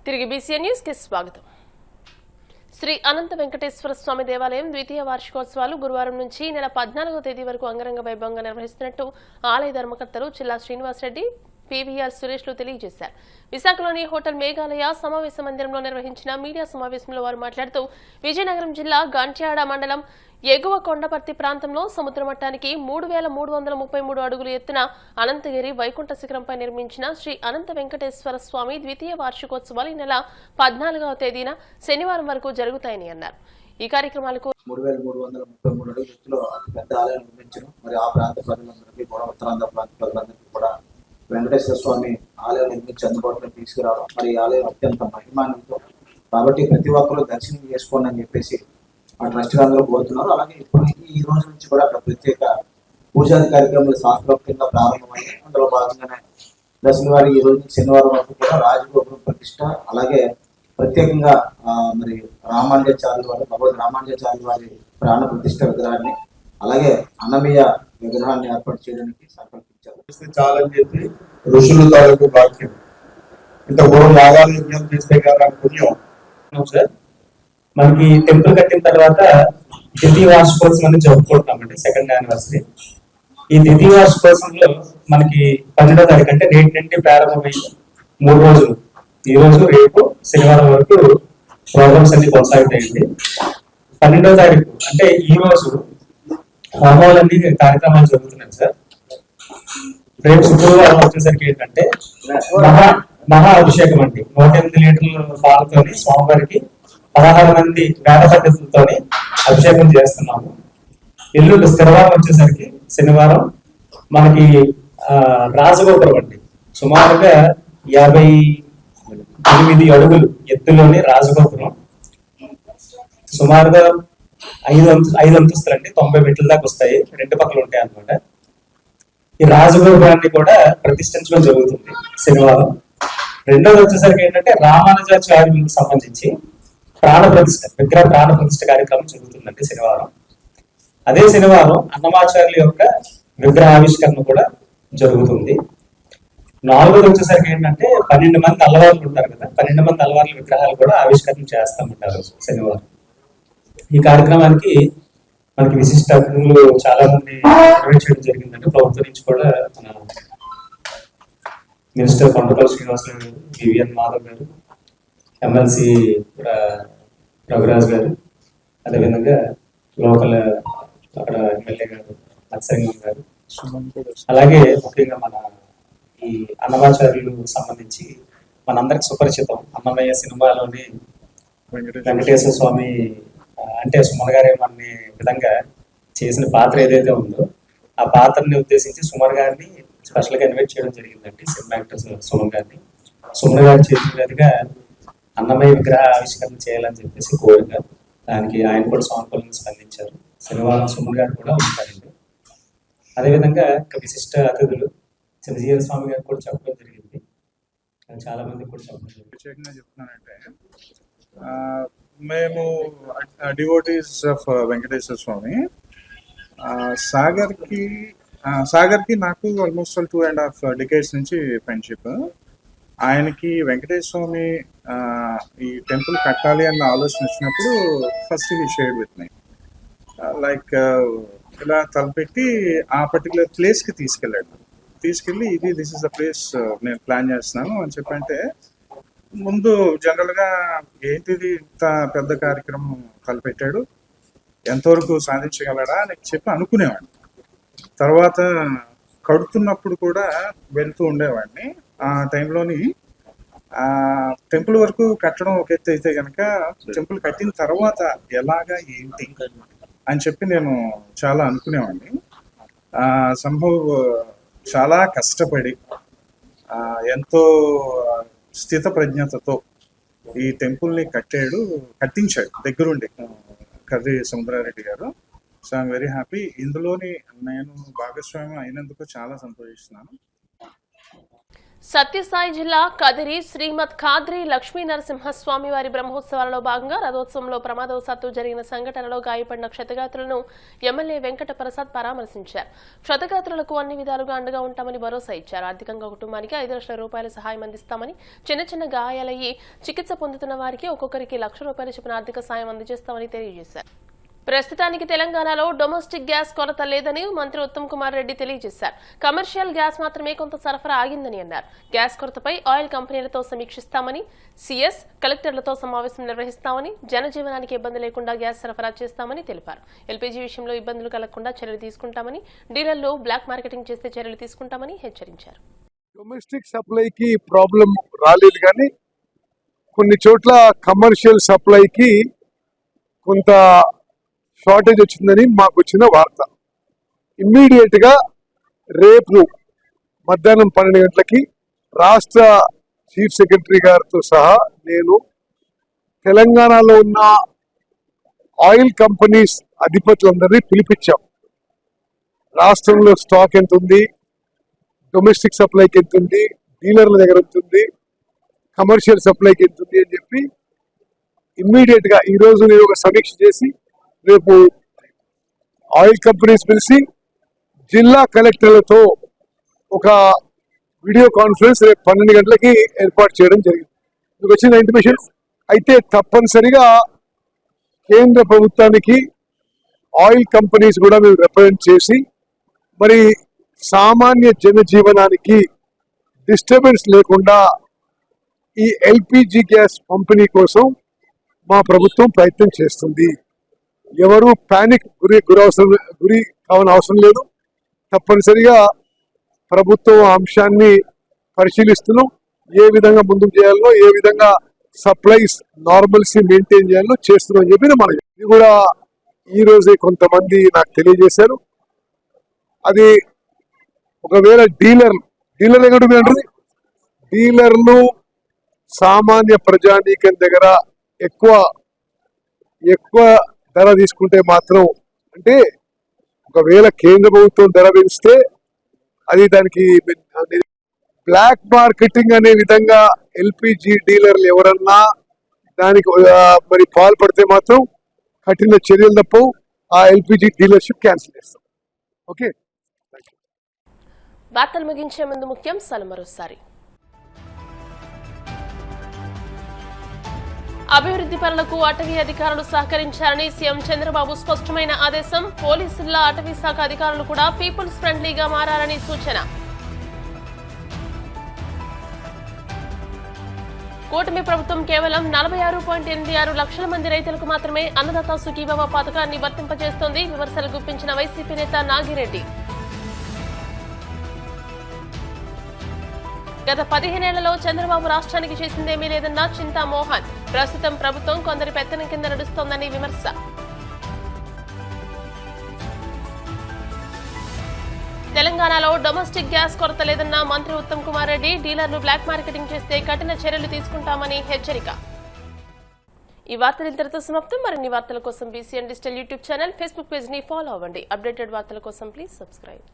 తిరిగి BCN news కి స్వాగతం. శ్రీ అనంత వెంకటేశ్వర స్వామి దేవాలయం ద్వితీయ వార్షికోత్సవాలు గురువారం నుంచి నెల 14వ తేదీ వరకు అంగరంగ వైభవంగా నిర్వహిస్తున్నట్టు ఆలయ ధర్మకర్తలు చిల్లా శ్రీనివాసరెడ్డి, PVR సురేష్లు తెలియజేశారు. విశాఖలోని హోటల్ మేఘాలయ సమావేశ మందిరంలో నిర్వహించిన మీడియా సమావేశంలో వారు మాట్లాడుతూ విజయనగరం జిల్లా గంట్యాడ మండలం ఎగువ కొండపర్తి ప్రాంతంలో సముద్ర మట్టానికి 3333 అడుగులు ఎత్తున అనంతగిరి వైకుంఠ శిఖరంపై నిర్మించిన శ్రీ అనంత వెంకటేశ్వర స్వామి ద్వితీయ వార్షికోత్సవాలు ఈ నెల 14వ తేదీన శనివారం వరకు జరుగుతాయని అన్నారు. ఈ కార్యక్రమాలకు 3333 అడుగుల ఎత్తులో పెద్ద ఆలయం నిర్మించడం, మరి ఆ ప్రాంత ప్రజలందరికీ కూడా ఉత్తరాంధ్ర ప్రాంత ప్రజలందరికీ కూడా వెంకటేశ్వర స్వామి ఆలయం నిర్మించి అందుబాటులో తీసుకురావడం, మరి ఈ ఆలయం అత్యంత మహిమాన్వితం కాబట్టి ప్రతి ఒక్కరూ దర్శనం చేసుకోండి అని చెప్పేసి ఆ ట్రస్ట్ అందరూ కోరుతున్నారు. అలాగే ఇప్పుడు ఈ రోజు నుంచి కూడా అక్కడ ప్రత్యేక పూజాది కార్యక్రమాలు శాస్త్రోక్తంగా ప్రారంభమయ్యాయి. అందులో భాగంగానే దశమివారి ఈ రోజు శనివారం వరకు కూడా రాజగోపురం ప్రతిష్ట, అలాగే ప్రత్యేకంగా మరి రామానుజాచార్యుల వారి భగవద్ రామానుజాచార్యుల వారి ప్రాణ ప్రతిష్ట విగ్రహాన్ని, అలాగే అన్నమయ్య విగ్రహాన్ని ఏర్పాటు చేయడానికి సంకల్పించారు. చాలని చెప్పి ఋషులు తాలూకు వాక్యం. ఇంత పూర్వం యాగాలు యజ్ఞాలు చేస్తే కదా పుణ్యం. సార్ మనకి టెంపుల్ కట్టిన తర్వాత ద్వితీయ వార్షికోత్సవం అని జరుపుకుంటున్నామండి, సెకండ్ యానివర్సరీ. ఈ ద్వితీయ వార్షికోత్సవంలో మనకి 12వ తారీఖు అంటే నేటి నుండి ప్రారంభమై 3 రోజులు, ఈ రోజు రేపు శనివారం వరకు ప్రోగ్రామ్స్ అన్ని కొనసాగుతాయండి. 12వ తారీఖు అంటే ఈ రోజు హోమాలన్నీ కార్యక్రమాలు జరుగుతున్నాయి సార్. రేపు శుక్రవారం వచ్చేసరికి ఏంటంటే మహా అభిషేకం అండి. 108 లీటర్ల పాలతోని స్వామివారికి 16 మంది వేద పండితులతో అభిషేకం చేస్తున్నాము. ఎల్లుండి శనివారం వచ్చేసరికి శనివారం మనకి రాజగోపురం అండి, సుమారుగా 58 అడుగులు ఎత్తులోని రాజగోపురం, సుమారుగా 5 అంతస్తులు అండి, 90 మెట్ల దాకా వస్తాయి, 2 పక్కలు ఉంటాయి అన్నమాట. ఈ రాజగోపురాన్ని కూడా ప్రతిష్ఠించడం జరుగుతుంది శనివారం. రెండోది వచ్చేసరికి ఏంటంటే రామానుజాచార్యులకు సంబంధించి విగ్రహ ప్రాణ ప్రతిష్ఠ కార్యక్రమం జరుగుతుందండి శనివారం. అదే శనివారం అన్నమాచార్యుల యొక్క విగ్రహ ఆవిష్కరణ కూడా జరుగుతుంది. 4వది వచ్చేసరికి ఏంటంటే 12 మంది అల్లవార్లు ఉంటారు కదా, 12 మంది అల్లవార్ల విగ్రహాలు కూడా ఆవిష్కరణ చేస్తామంటారు శనివారం. ఈ కార్యక్రమానికి మనకి విశిష్ట అతిథులు చాలా మంది నిర్వహించడం జరిగిందండి. ప్రభుత్వం నుంచి కూడా మన మినిస్టర్ కొండపల్లి శ్రీనివాసరావు గారు, BVN మాధవ్ గారు, MLC రఘురాజ్ గారు, అదేవిధంగా లోకల్ అక్కడ ఎమ్మెల్యే గారు మత్స్యంగం గారు, అలాగే ముఖ్యంగా మన ఈ అన్నమాచార్యులు సంబంధించి మనందరికి సుపరిచితం అన్నమయ్య సినిమాలోని వెంకటేశ్వర స్వామి అంటే సుమన్ గారే అనే విధంగా చేసిన పాత్ర ఏదైతే ఉందో ఆ పాత్రని ఉద్దేశించి సుమన్ గారిని స్పెషల్ గా ఇన్వైట్ చేయడం జరిగిందండి. సినిమా యాక్టర్ సుమన్ గారిని. సుమన్ గారి చేతుల మీదుగా అన్నమయ్య విగ్రహ ఆవిష్కరణ చేయాలని చెప్పేసి కోరిక, దానికి ఆయన కూడా సానుకూలంగా స్పందించారు. శనివారం సుమన్ గారు కూడా ఉంటారండి. అదేవిధంగా విశిష్ట అతిథులు చిన్నజీర స్వామి గారు కూడా చెప్పడం జరిగింది. చాలా మంది కూడా చెప్తున్నానంటే మేము డివోటీస్ ఆఫ్ వెంకటేశ్వర స్వామి సాగర్కి నాకు ఆల్మోస్ట్ 2.5 decades నుంచి ఫ్రెండ్షిప్. ఆయనకి వెంకటేశ్వర స్వామి ఈ టెంపుల్ కట్టాలి అన్న ఆలోచన వచ్చినప్పుడు first he shared with me, like ఇలా తలపెట్టి ఆ పర్టికులర్ ప్లేస్కి తీసుకెళ్ళి దిస్ ఇస్ ద ప్లేస్ నేను ప్లాన్ చేస్తున్నాను అని చెప్పంటే, ముందు జనరల్గా ఏంటిది ఇంత పెద్ద కార్యక్రమం తలపెట్టాడు, ఎంతవరకు సాధించగలడా అని చెప్పి అనుకునేవాడిని. తర్వాత కడుతున్నప్పుడు కూడా వెళ్తూ ఉండేవాడిని. ఆ టైంలోని టెంపుల్ వరకు కట్టడం ఒక ఎత్తు అయితే కనుక టెంపుల్ కట్టిన తర్వాత ఎలాగా ఏంటి అని చెప్పి నేను చాలా అనుకునేవాడిని. సంభవ్ చాలా కష్టపడి ఎంతో స్థిత ప్రజ్ఞతతో ఈ టెంపుల్ని కట్టించాడు దగ్గరుండి కర్రీ సముద్రారెడ్డి గారు. So I'm very happy. ఇందులోని నేను భాగస్వామ్యం అయినందుకు చాలా సంతోషిస్తున్నాను. సత్యసాయి జిల్లా కదిరి శ్రీమద్ ఖాద్రి లక్ష్మీ నరసింహస్వామి వారి బ్రహ్మోత్సవాలలో భాగంగా రథోత్సవంలో ప్రమాదవశాత్తు జరిగిన సంఘటనలో గాయపడిన క్షతగాత్రులను ఎమ్మెల్యే వెంకట ప్రసాద్ పరామర్శించారు. క్షతగాత్రులకు అన్ని విధాలుగా అండగా ఉంటామని భరోసా ఇచ్చారు. ఆర్థికంగా కుటుంబానికి 5 లక్షల రూపాయల సహాయం అందిస్తామని, చిన్న గాయాలయ్యి చికిత్స పొందుతున్న వారికి ఒక్కొక్కరికి ₹1,00,000 చొప్పున ఆర్థిక సాయం అందజేస్తామని తెలియజేశారు. ప్రస్తుతానికి తెలంగాణలో డొమెస్టిక్ గ్యాస్ కొరత లేదని మంత్రి ఉత్తమ్ కుమార్ రెడ్డి తెలియజేశారు. కమర్షియల్ గ్యాస్ మాత్రమే కొంత సరఫరా ఆగిందని అన్నారు. గ్యాస్ కొరతపై ఆయిల్ కంపెనీలతో సమీక్షిస్తామని, సీఎస్ కలెక్టర్లతో సమావేశం నిర్వహిస్తామని, జనజీవనానికి ఇబ్బంది లేకుండా గ్యాస్ సరఫరా చేస్తామని తెలిపారు. ఎల్పీజీ విషయంలో ఇబ్బందులు కలగకుండా చర్యలు తీసుకుంటామని, డీలర్లు బ్లాక్ మార్కెటింగ్ చేస్తే చర్యలు తీసుకుంటామని హెచ్చరించారు. డొమెస్టిక్ సప్లైకి ప్రాబ్లం రాలేదు, కానీ కొన్ని చోట్ల కమర్షియల్ సప్లైకి కొంత షార్టేజ్ వచ్చిందని మాకు వచ్చిన వార్త. ఇమ్మీడియట్ గా రేపు మధ్యాహ్నం 12 గంటలకి రాష్ట్ర చీఫ్ సెక్రటరీ గారితో సహా నేను తెలంగాణలో ఉన్న ఆయిల్ కంపెనీస్ అధిపతులందరినీ పిలిపించాం. రాష్ట్రంలో స్టాక్ ఎంత ఉంది, డొమెస్టిక్ సప్లైకి ఎంత ఉంది, డీలర్ల దగ్గర ఎంత ఉంది, కమర్షియల్ సప్లైకి ఎంత ఉంది అని చెప్పి ఇమ్మీడియట్ గా ఈరోజు నేను ఒక సమీక్ష చేసి రేపు ఆయిల్ కంపెనీస్ పిలిచి జిల్లా కలెక్టర్లతో ఒక వీడియో కాన్ఫరెన్స్ రేపు 12 గంటలకి ఏర్పాటు చేయడం జరిగింది. మీకు వచ్చిన ఇంటిమేషన్ అయితే తప్పనిసరిగా కేంద్ర ప్రభుత్వానికి ఆయిల్ కంపెనీస్ కూడా మేము రిప్రజెంట్ చేసి మరి సామాన్య జనజీవనానికి డిస్టర్బెన్స్ లేకుండా ఈ ఎల్పిజి గ్యాస్ పంపిణీ కోసం మా ప్రభుత్వం ప్రయత్నం చేస్తుంది. ఎవరు పానిక్ గురి కావని అవసరం లేదు. తప్పనిసరిగా ప్రభుత్వం అంశాన్ని పరిశీలిస్తున్నాం. ఏ విధంగా ముందుకు చేయాలో, ఏ విధంగా సప్లైస్ నార్మల్సీ మెయింటైన్ చేయాలో చేస్తున్నాం చెప్పిన మనం ఇది కూడా ఈ రోజే కొంతమంది నాకు తెలియజేశారు. అది ఒకవేళ డీలర్ ఎక్కడ ఉంటుంది, డీలర్లు సామాన్య ప్రజానీకం దగ్గర ఎక్కువ ధర తీసుకుంటే మాత్రం, అంటే ఒకవేళ కేంద్ర ప్రభుత్వం ధర పెంచితే అది దానికి బ్లాక్ మార్కెటింగ్ అనే విధంగా ఎల్పిజి డీలర్లు ఎవరన్నా దానికి మరి పాల్పడితే మాత్రం కఠిన చర్యలు తప్పవు. ఆ ఎల్పిజి డీలర్షిప్ క్యాన్సిల్ చేస్తాం. ఓకే, వార్తలు ముగించే ముందు ముఖ్యాంశాలు మరోసారి. అభివృద్ధి పనులకు అటవీ అధికారులు సహకరించాలని సీఎం చంద్రబాబు స్పష్టమైన ఆదేశం. పోలీసుల అటవీ శాఖ అధికారులు కూడా పీపుల్స్ ఫ్రెండ్లీగా మారాలని సూచన. కూటమి ప్రభుత్వం కేవలం 46.86 లక్షల మంది రైతులకు మాత్రమే అన్నదాత సుఖీభవ పథకాన్ని వర్తింపజేస్తోంది. విమర్శలు గుప్పించిన వైసీపీ నేత నాగిరెడ్డి. గత 15 ఏళ్లలో చంద్రబాబు రాష్ట్రానికి చేసిందేమీ లేదన్న చింతా మోహన్. ప్రస్తుతం ప్రభుత్వం కొందరి పెత్తనం కింద నడుస్తోందని విమర్శ. తెలంగాణలో డొమెస్టిక్ గ్యాస్ కొరత లేదన్న మంత్రి ఉత్తమ్ కుమార్ రెడ్డి. డీలర్లు బ్లాక్ మార్కెటింగ్ చేస్తే కఠిన చర్యలు తీసుకుంటామని హెచ్చరిక. ఈ వార్తలు ఇంతటితో సమాప్తం. మరిన్ని వార్తల కోసం BCN digital YouTube channel, Facebook page ని ఫాలో అవ్వండి. అప్డేటెడ్ వార్తల కోసం ప్లీజ్ సబ్స్క్రైబ్.